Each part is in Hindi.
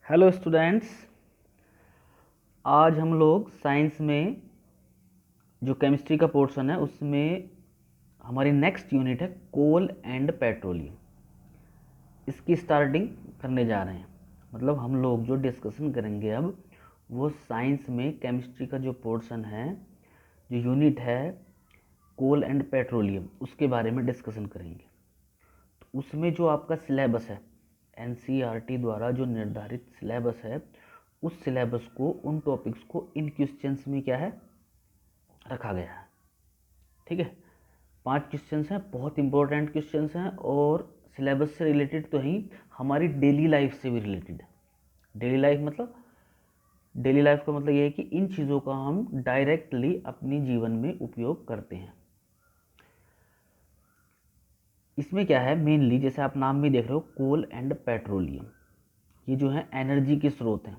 Hello students. आज हम लोग साइंस में जो केमिस्ट्री का पोर्शन है उसमें हमारी नेक्स्ट यूनिट है कोल एंड पेट्रोलियम। इसकी स्टार्टिंग करने जा रहे हैं। मतलब हम लोग जो डिस्कशन करेंगे अब वो साइंस में केमिस्ट्री का जो पोर्शन है, जो यूनिट है कोल एंड पेट्रोलियम, उसके बारे में डिस्कशन करेंगे। तो उसमें जो आपका सिलेबस है, एनसीईआरटी द्वारा जो निर्धारित सिलेबस है, उस सिलेबस को, उन टॉपिक्स को इन क्वेश्चंस में क्या है रखा गया है। ठीक है, 5 क्वेश्चंस हैं, बहुत इंपॉर्टेंट क्वेश्चंस हैं और सिलेबस से रिलेटेड तो ही, हमारी डेली लाइफ से भी रिलेटेड है। डेली लाइफ मतलब, डेली लाइफ का मतलब ये है कि इन चीज़ों का हम डायरेक्टली अपने जीवन में उपयोग करते हैं। इसमें क्या है मेनली, जैसे आप नाम में देख रहे हो कोल एंड पेट्रोलियम, ये जो है एनर्जी के स्रोत हैं।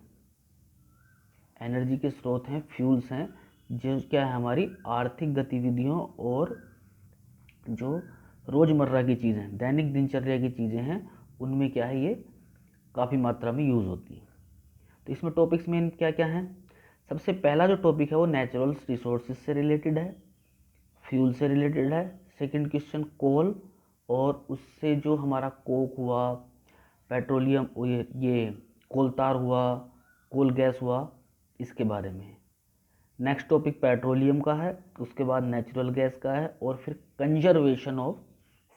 एनर्जी के स्रोत हैं, फ्यूल्स हैं, जो क्या है हमारी आर्थिक गतिविधियों और जो रोज़मर्रा की चीज़ें, दैनिक दिनचर्या की चीज़ें हैं, उनमें क्या है ये काफ़ी मात्रा में यूज़ होती है। तो इसमें टॉपिक्स में क्या क्या हैं? सबसे पहला जो टॉपिक है वो नेचुरल रिसोर्सेज से रिलेटेड है, फ्यूल से रिलेटेड है। सेकंड क्वेश्चन कोल और उससे जो हमारा कोक हुआ, पेट्रोलियम, ये कोलतार हुआ, कोल गैस हुआ, इसके बारे में है। नेक्स्ट टॉपिक पेट्रोलियम का है, उसके बाद नेचुरल गैस का है और फिर कंजर्वेशन ऑफ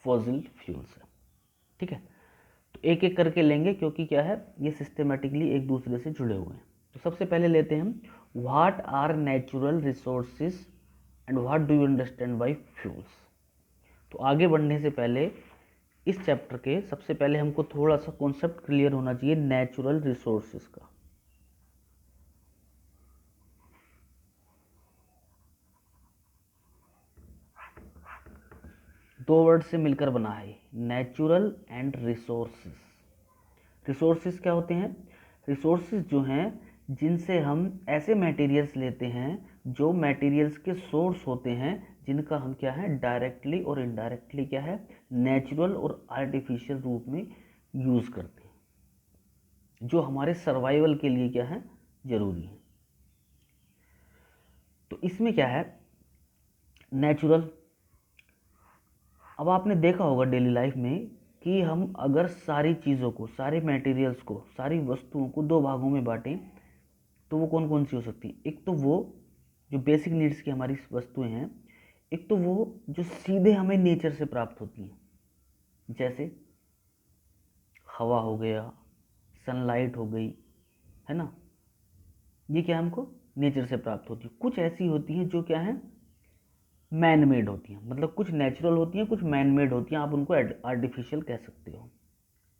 फॉसिल फ्यूल्स है। ठीक है, तो एक एक करके लेंगे क्योंकि क्या है ये सिस्टमेटिकली एक दूसरे से जुड़े हुए हैं। तो सबसे पहले लेते हैं हम what are natural resources and what do you understand by fuels. तो आगे बढ़ने से पहले इस चैप्टर के सबसे पहले हमको थोड़ा सा कॉन्सेप्ट क्लियर होना चाहिए नेचुरल रिसोर्सेज का। दो वर्ड से मिलकर बना है, नेचुरल एंड रिसोर्सेज। रिसोर्सेज क्या होते हैं? रिसोर्सेज जो हैं जिनसे हम ऐसे मटेरियल्स लेते हैं, जो मटेरियल्स के सोर्स होते हैं, जिनका हम क्या है डायरेक्टली और इनडायरेक्टली क्या है नेचुरल और आर्टिफिशियल रूप में यूज़ करते हैं, जो हमारे सर्वाइवल के लिए क्या है ज़रूरी है। तो इसमें क्या है नेचुरल, अब आपने देखा होगा डेली लाइफ में कि हम अगर सारी चीज़ों को, सारे मटेरियल्स को, सारी वस्तुओं को दो भागों में बांटें तो वो कौन कौन सी हो सकती हैं? एक तो वो जो बेसिक नीड्स की हमारी वस्तुएं हैं, एक तो वो जो सीधे हमें नेचर से प्राप्त होती हैं, जैसे हवा हो गया, सनलाइट हो गई, है ना, ये क्या हमको नेचर से प्राप्त होती है। कुछ ऐसी होती हैं जो क्या है मैन मेड होती हैं, मतलब कुछ नेचुरल होती हैं, कुछ मैन मेड होती हैं, आप उनको आर्टिफिशियल कह सकते हो।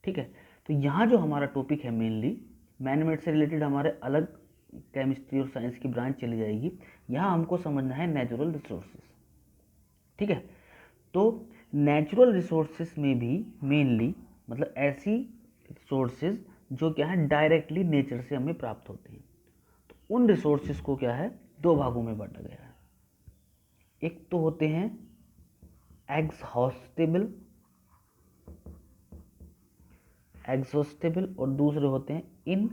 ठीक है, तो यहाँ जो हमारा टॉपिक है मेनली मैन मेड से रिलेटेड, हमारे अलग केमिस्ट्री और साइंस की ब्रांच चली जाएगी। यहाँ हमको समझना है नेचुरल रिसोर्सेज। ठीक है, तो नेचुरल रिसोर्सेज में भी मेनली मतलब ऐसी रिसोर्सेज जो क्या है डायरेक्टली नेचर से हमें प्राप्त होते हैं। तो उन रिसोर्सेज को क्या है दो भागों में बांटा गया है। एक तो होते हैं एग्जॉस्टेबल, और दूसरे होते हैं इन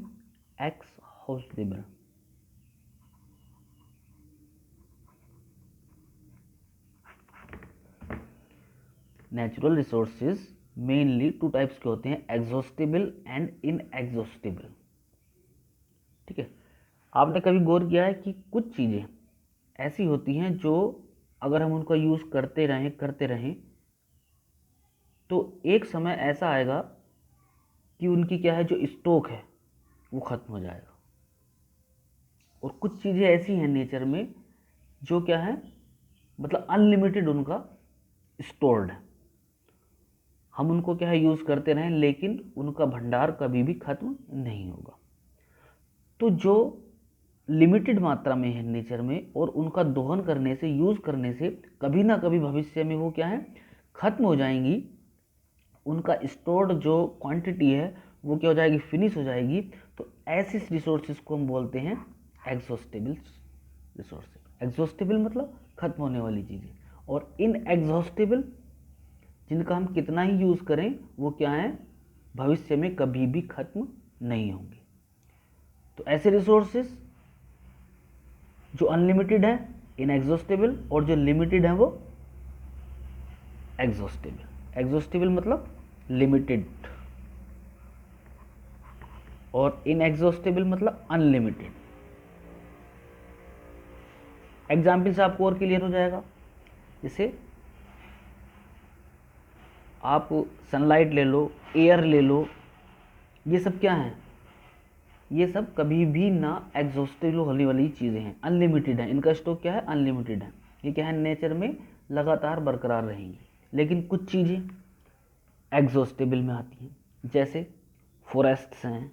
एक्सहॉस्टेबल। Natural resources mainly two types के होते हैं, एग्जॉस्टेबल एंड इन एग्जॉस्टेबल। ठीक है, आपने कभी गौर किया है कि कुछ चीज़ें ऐसी होती हैं जो अगर हम उनका यूज़ करते रहें तो एक समय ऐसा आएगा कि उनकी क्या है जो स्टॉक है वो ख़त्म हो जाएगा। और कुछ चीज़ें ऐसी हैं नेचर में जो क्या है मतलब अनलिमिटेड उनका स्टोर्ड है, हम उनको क्या है यूज़ करते रहें लेकिन उनका भंडार कभी भी ख़त्म नहीं होगा। तो जो लिमिटेड मात्रा में है नेचर में और उनका दोहन करने से, यूज़ करने से कभी ना कभी भविष्य में वो क्या है ख़त्म हो जाएंगी, उनका स्टोर्ड जो क्वांटिटी है वो क्या हो जाएगी फिनिश हो जाएगी। तो ऐसे रिसोर्सेज को हम बोलते हैं एग्जॉस्टेबल रिसोर्सेज। एग्जॉस्टेबल मतलब ख़त्म होने वाली चीज़ें, और इन एग्जॉस्टेबल जिनका हम कितना ही यूज़ करें वो क्या है भविष्य में कभी भी ख़त्म नहीं होंगे। तो ऐसे रिसोर्सेस जो अनलिमिटेड है इनएग्जॉस्टेबल, और जो लिमिटेड है वो एग्जॉस्टेबल। एग्जॉस्टेबल मतलब लिमिटेड, और इनएग्जॉस्टेबल मतलब अनलिमिटेड। एग्जाम्पल से आपको और क्लियर हो जाएगा। जैसे आप सनलाइट ले लो, एयर ले लो, ये सब क्या है, ये सब कभी भी ना एग्जॉस्टिव होने वाली चीज़ें हैं, अनलिमिटेड है। इनका स्टॉक क्या है, अनलिमिटेड है। ये क्या है, नेचर में लगातार बरकरार रहेंगी। लेकिन कुछ चीज़ें एग्जॉस्टेबल में आती हैं, जैसे फॉरेस्ट्स हैं,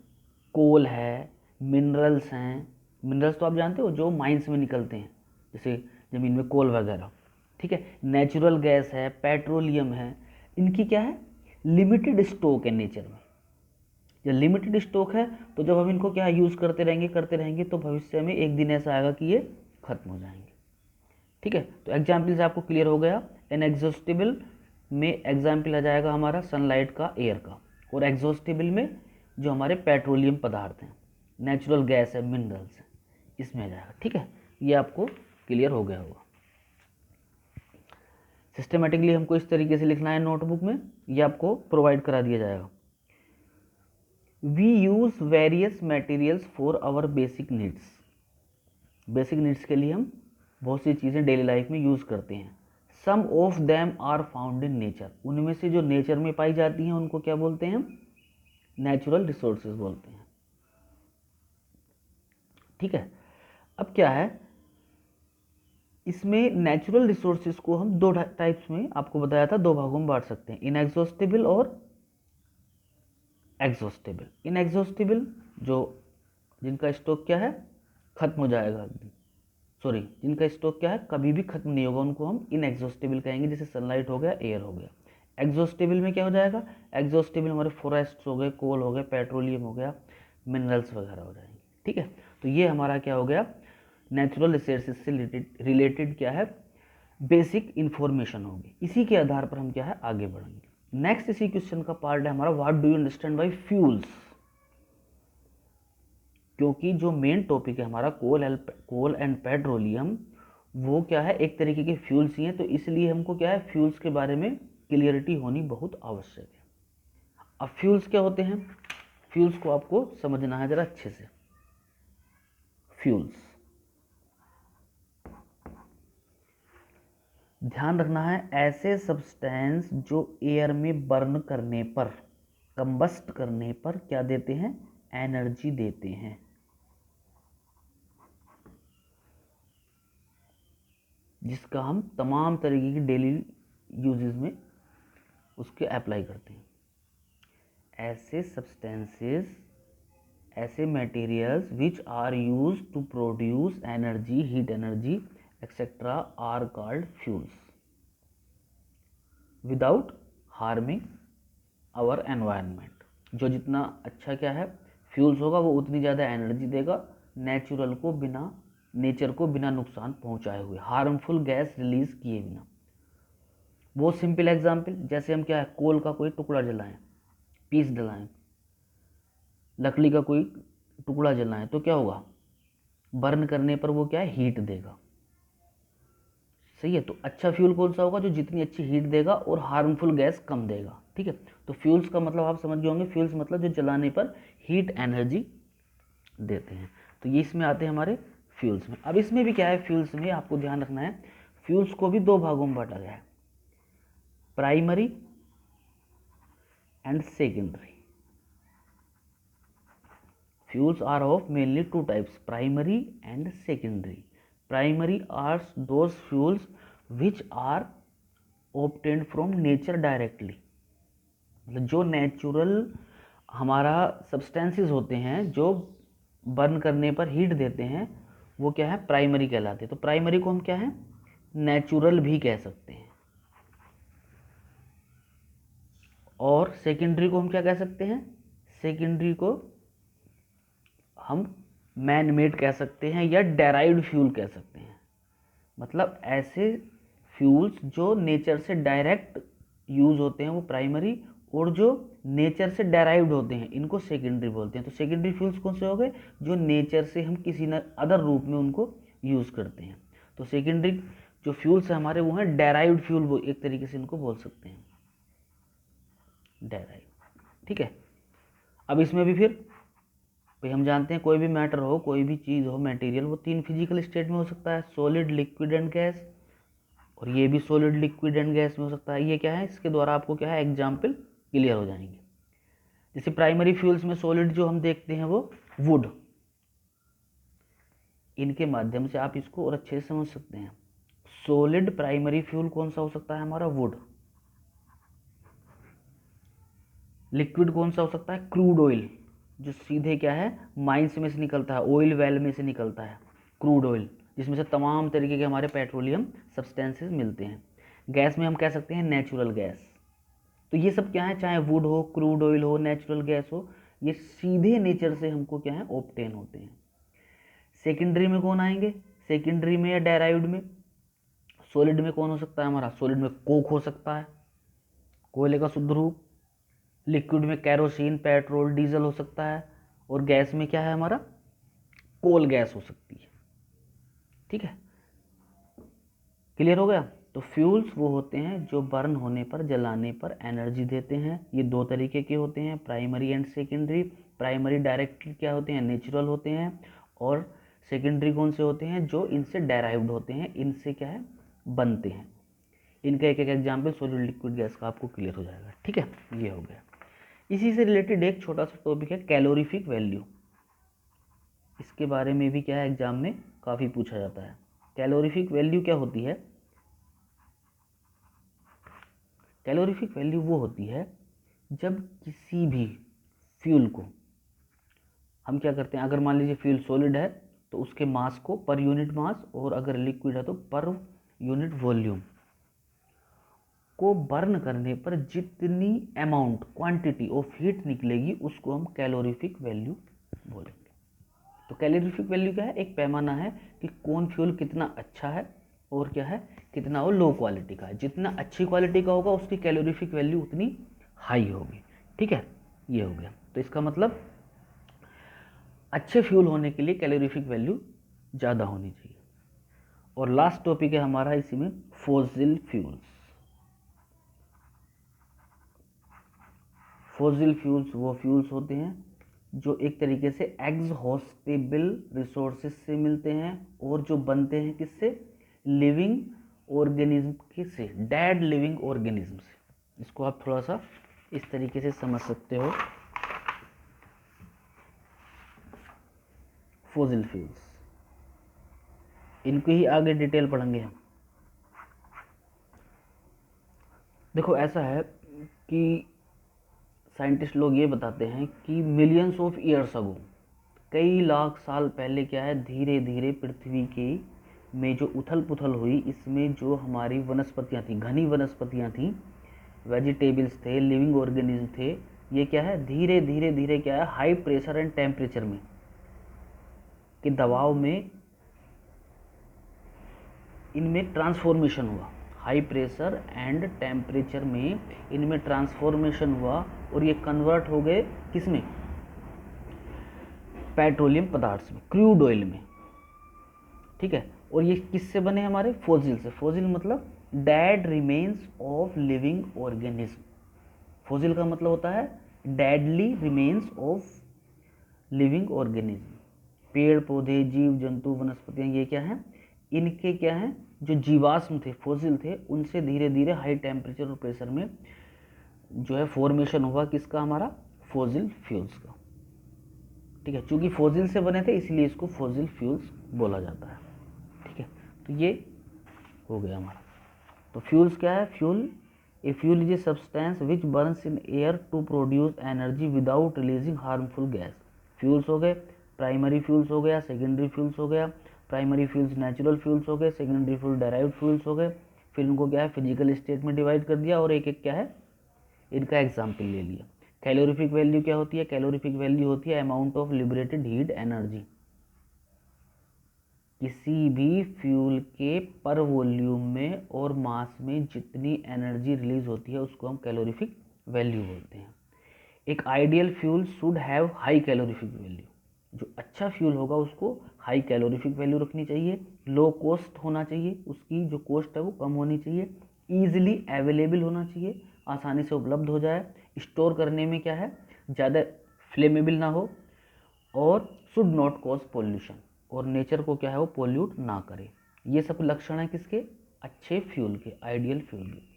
कोल है, मिनरल्स हैं। मिनरल्स तो आप जानते हो जो माइंस में निकलते हैं, जैसे ज़मीन में कोल वगैरह, ठीक है। नेचुरल गैस है, पेट्रोलियम है, इनकी क्या है, लिमिटेड स्टॉक है नेचर में। जब लिमिटेड स्टॉक है तो जब हम इनको क्या यूज़ करते रहेंगे तो भविष्य में एक दिन ऐसा आएगा कि ये खत्म हो जाएंगे, ठीक है। तो एग्जाम्पल से आपको क्लियर हो गया। इनएग्जॉस्टेबल में एग्जाम्पल आ जाएगा हमारा सनलाइट का, एयर का, और एग्जॉस्टेबल में जो हमारे पेट्रोलियम पदार्थ हैं, नेचुरल गैस है, मिनरल्स हैं, इसमें आ जाएगा, ठीक है। ये आपको क्लियर हो गया होगा। सिस्टमेटिकली हमको इस तरीके से लिखना है नोटबुक में, ये आपको प्रोवाइड करा दिया जाएगा। We use various materials for our basic needs. Basic needs के लिए हम बहुत सी चीज़ें डेली लाइफ में यूज़ करते हैं। Some of them are found in nature. उनमें से जो नेचर में पाई जाती हैं उनको क्या बोलते हैं, नेचुरल रिसोर्सेज बोलते हैं, ठीक है। अब क्या है, इसमें नेचुरल रिसोर्सेज को हम दो टाइप्स में आपको बताया था, दो भागों में बांट सकते हैं, इनएग्जॉस्टेबल और एग्जॉस्टेबल। इनएग्जॉस्टेबल जो जिनका स्टॉक क्या है, खत्म हो जाएगा, सॉरी जिनका स्टॉक क्या है कभी भी खत्म नहीं होगा, उनको हम इनएग्जॉस्टेबल कहेंगे। जैसे सनलाइट हो गया, एयर हो गया। एग्जॉस्टेबल में क्या हो जाएगा, एग्जॉस्टेबल हमारे फॉरेस्ट हो गए, कोल हो गए, पेट्रोलियम हो गया, मिनरल्स वगैरह हो जाएंगे, ठीक है। तो ये हमारा क्या हो गया, नेचुरल रिसोर्सेज से रिलेटेड क्या है, बेसिक इंफॉर्मेशन होगी। इसी के आधार पर हम क्या है आगे बढ़ेंगे। नेक्स्ट इसी क्वेश्चन का पार्ट है हमारा, what do you understand by fuels. क्योंकि जो मेन टॉपिक है हमारा कोल एंड पेट्रोलियम, वो क्या है एक तरीके के फ्यूल्स ही हैं, तो इसलिए हमको क्या है फ्यूल्स के बारे में क्लियरिटी होनी बहुत आवश्यक है। अब फ्यूल्स क्या होते हैं, फ्यूल्स को आपको समझना है जरा अच्छे से। फ्यूल्स ध्यान रखना है, ऐसे सब्सटेंस जो एयर में बर्न करने पर, कंबस्ट करने पर क्या देते हैं, एनर्जी देते हैं। जिसका हम तमाम तरीके की डेली यूजेस में उसके अप्लाई करते हैं। ऐसे सब्सटेंसेस, ऐसे materials which are use to produce energy, heat energy etcetera are called fuels without harming our environment. जो जितना अच्छा क्या है फ्यूल्स होगा वो उतनी ज़्यादा एनर्जी देगा, नेचुरल को बिना, नेचर को बिना नुकसान पहुंचाए हुए, हार्मफुल गैस रिलीज किए बिना। बहुत सिंपल एग्जांपल, जैसे हम क्या है कोल का कोई टुकड़ा जलाएं, पीस जलाएं, लकड़ी का कोई टुकड़ा जलाएं, तो क्या होगा, बर्न करने पर वो क्या है हीट देगा, सही है। तो अच्छा फ्यूल कौन सा होगा, जो जितनी अच्छी हीट देगा और हार्मफुल गैस कम देगा, ठीक है। तो फ्यूल्स का मतलब आप समझ गए होंगे, फ्यूल्स मतलब जो जलाने पर हीट एनर्जी देते हैं। तो ये इसमें आते हैं हमारे फ्यूल्स में। अब इसमें भी क्या है, फ्यूल्स में आपको ध्यान रखना है, फ्यूल्स को भी दो भागों में बांटा गया है, primary and secondary. Fuels are of mainly two types, primary and secondary. Primary are those fuels which are obtained from nature directly. मतलब जो नेचुरल हमारा सब्सटेंसेस होते हैं जो बर्न करने पर हीट देते हैं, वो क्या है प्राइमरी कहलाते हैं। तो प्राइमरी को हम क्या है नेचुरल भी कह सकते हैं, और सेकेंडरी को हम क्या कह सकते हैं, सेकेंडरी को हम मैन मेड कह सकते हैं या डेराइव्ड फ्यूल कह सकते हैं। मतलब ऐसे फ्यूल्स जो नेचर से डायरेक्ट यूज होते हैं वो प्राइमरी, और जो नेचर से डेराइव्ड होते हैं इनको सेकेंडरी बोलते हैं। तो सेकेंडरी फ्यूल्स कौन से हो गए? जो नेचर से हम किसी न अदर रूप में उनको यूज़ करते हैं। तो सेकेंडरी जो फ्यूल्स हैं हमारे वो हैं डेराइव्ड फ्यूल, वो एक तरीके से इनको बोल सकते हैं, डेराइव। ठीक है, अब इसमें भी फिर भाई हम जानते हैं कोई भी मैटर हो, कोई भी चीज़ हो, मटेरियल, वो 3 फिजिकल स्टेट में हो सकता है, सॉलिड, लिक्विड एंड गैस। और ये भी सॉलिड, लिक्विड एंड गैस में हो सकता है। ये क्या है, इसके द्वारा आपको क्या है एग्जाम्पल क्लियर हो जाएंगे। जैसे प्राइमरी फ्यूल्स में सॉलिड जो हम देखते हैं वो वुड, इनके माध्यम से आप इसको और अच्छे से समझ सकते हैं। सॉलिड प्राइमरी फ्यूल कौन सा हो सकता है हमारा? वुड। लिक्विड कौन सा हो सकता है? क्रूड ऑयल, जो सीधे क्या है माइंस में से निकलता है, ऑयल वेल में से निकलता है क्रूड ऑयल, जिसमें से तमाम तरीके के हमारे पेट्रोलियम सब्सटेंसेस मिलते हैं। गैस में हम कह सकते हैं नेचुरल गैस। तो ये सब क्या है, चाहे वुड हो, क्रूड ऑयल हो, नेचुरल गैस हो, ये सीधे नेचर से हमको क्या है ऑब्टेन होते हैं। सेकेंडरी में कौन आएंगे? सेकेंडरी में या डेराइव्ड में सॉलिड में कौन हो सकता है हमारा? सॉलिड में कोक हो सकता है, कोयले का शुद्ध रूप। लिक्विड में कैरोसिन, पेट्रोल, डीजल हो सकता है। और गैस में क्या है हमारा? कोल गैस हो सकती है। ठीक है, क्लियर हो गया? तो फ्यूल्स वो होते हैं जो बर्न होने पर, जलाने पर एनर्जी देते हैं। ये दो तरीके के होते हैं, primary and secondary. Primary directly क्या होते हैं? नेचुरल होते हैं। और सेकेंडरी कौन से होते हैं? जो इनसे डेराइव्ड होते हैं, इनसे क्या है बनते हैं। इनका एक एक एग्जाम्पल सॉलिड, लिक्विड, गैस का आपको क्लियर हो जाएगा। ठीक है, ये हो गया। इसी से रिलेटेड एक छोटा सा टॉपिक है कैलोरीफिक वैल्यू। इसके बारे में भी क्या है एग्जाम में काफ़ी पूछा जाता है। कैलोरीफिक वैल्यू क्या होती है? कैलोरीफिक वैल्यू वो होती है जब किसी भी फ्यूल को हम क्या करते हैं, अगर मान लीजिए फ्यूल सॉलिड है तो उसके मास को पर यूनिट मास, और अगर लिक्विड है तो पर यूनिट वॉल्यूम को बर्न करने पर जितनी अमाउंट, क्वांटिटी ऑफ हीट निकलेगी उसको हम कैलोरीफिक वैल्यू बोलेंगे। तो कैलोरीफिक वैल्यू क्या है? एक पैमाना है कि कौन फ्यूल कितना अच्छा है और क्या है कितना वो लो क्वालिटी का है। जितना अच्छी क्वालिटी का होगा उसकी कैलोरीफिक वैल्यू उतनी हाई होगी। ठीक है, ये हो गया। तो इसका मतलब अच्छे फ्यूल होने के लिए कैलोरीफिक वैल्यू ज़्यादा होनी चाहिए। और लास्ट टॉपिक है हमारा इसी में फॉसिल फ्यूल्स। फॉसिल फ्यूल्स वो फ्यूल्स होते हैं जो एक तरीके से एग्जॉस्टेबल रिसोर्सेज से मिलते हैं और जो बनते हैं किससे? लिविंग ऑर्गेनिज्म के से, डेड लिविंग ऑर्गेनिज्म से। इसको आप थोड़ा सा इस तरीके से समझ सकते हो। फॉसिल फ्यूल्स, इनकी ही आगे डिटेल पढ़ेंगे हम। देखो ऐसा है कि साइंटिस्ट लोग ये बताते हैं कि मिलियंस ऑफ ईयर्स अगो, कई लाख साल पहले क्या है धीरे धीरे पृथ्वी की में जो उथल पुथल हुई, इसमें जो हमारी वनस्पतियाँ थी, घनी वनस्पतियाँ थी, वेजिटेबल्स थे, लिविंग ऑर्गेनिज्म थे, ये क्या है धीरे धीरे धीरे क्या है हाई प्रेशर एंड टेम्परेचर में के दबाव में इनमें ट्रांसफॉर्मेशन हुआ। हाई प्रेशर एंड टेम्परेचर में इनमें ट्रांसफॉर्मेशन हुआ और ये कन्वर्ट हो गए किसमें? पेट्रोलियम पदार्थ में, क्रूड ऑयल में। ठीक है, और ये किससे बने हमारे? फॉसिल से। फॉसिल मतलब dead remains of living organism. Fossil का मतलब होता है deadly remains of living organism. पेड़ पौधे, जीव जंतु, वनस्पतियाँ, ये क्या हैं? इनके क्या हैं जो जीवाश्म थे, फॉसिल थे, उनसे धीरे धीरे हाई टेम्परेचर और प्रेशर में जो है फॉर्मेशन हुआ किसका? हमारा फॉसिल फ्यूल्स का। ठीक है, चूंकि फॉसिल से बने थे इसलिए इसको फॉसिल फ्यूल्स बोला जाता है। ठीक है, तो ये हो गया हमारा। तो फ्यूल्स क्या है? Fuel, a fuel is a substance which burns in air to produce energy without releasing harmful gas. Fuels हो गए, प्राइमरी फ्यूल्स हो गया, सेकेंडरी फ्यूल्स हो गया। प्राइमरी फ्यूल्स नेचुरल फ्यूल्स हो गए, सेकेंडरी फ्यूल डेराइव्ड फ्यूल्स हो गए। फिर इनको क्या है फिजिकल स्टेट में डिवाइड कर दिया और एक एक क्या है इनका एग्जाम्पल ले लिया। कैलोरीफिक वैल्यू क्या होती है? कैलोरीफिक वैल्यू होती है amount of liberated heat energy. किसी भी फ्यूल के पर वॉल्यूम में और मास में जितनी एनर्जी रिलीज होती है उसको हम कैलोरीफिक वैल्यू बोलते हैं। एक ideal fuel should have high calorific value, जो अच्छा फ्यूल होगा उसको हाई कैलोरीफिक वैल्यू रखनी चाहिए, लो कॉस्ट होना चाहिए, उसकी जो कॉस्ट है वो कम होनी चाहिए, ईजिली अवेलेबल होना चाहिए, आसानी से उपलब्ध हो जाए, स्टोर करने में क्या है ज़्यादा फ्लेमेबल ना हो, और शुड नॉट कॉज पोल्यूशन, और नेचर को क्या है वो पोल्यूट ना करे। ये सब लक्षण है किसके, अच्छे फ्यूल के, आइडियल फ्यूल के।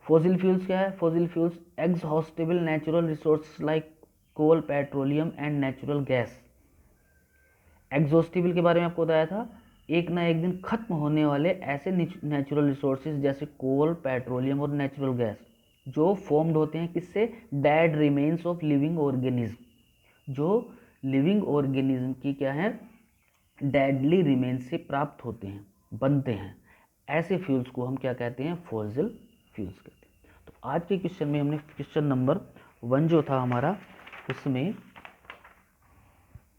फॉसिल फ्यूल्स क्या है, fossil fuels exhaustible natural resource like coal, petroleum and natural gas. Exhaustible के बारे में आपको बताया था, एक ना एक दिन खत्म होने वाले ऐसे नेचुरल रिसोर्सेज जैसे कोल, पेट्रोलियम और नेचुरल गैस, जो फॉर्म्ड होते हैं किससे, dead remains of living organism, जो लिविंग ऑर्गेनिज्म की क्या है डेडली रिमेन्स से प्राप्त होते हैं, बनते हैं। ऐसे फ्यूल्स को हम क्या कहते हैं, फॉसिल फ्यूल्स कहते हैं। तो आज के क्वेश्चन में हमने क्वेश्चन नंबर 1 जो था हमारा, उसमें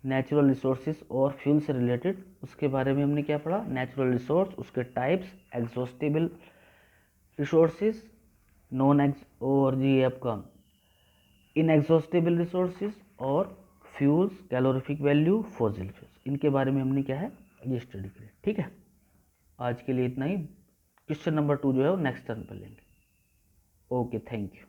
नेचुरल रिसोर्सेज और फ्यूल से रिलेटेड उसके बारे में हमने क्या पढ़ा, नेचुरल रिसोर्स, उसके types, exhaustible resources, non eggs और जी आपका इनएग्जॉस्टेबल रिसोर्सेज, और fuels, calorific value, fossil fuels, इनके बारे में हमने क्या है ये स्टडी करें। ठीक है, आज के लिए इतना ही। क्वेश्चन नंबर 2 जो है वो नेक्स्ट टर्न पर लेंगे। Okay, thank you.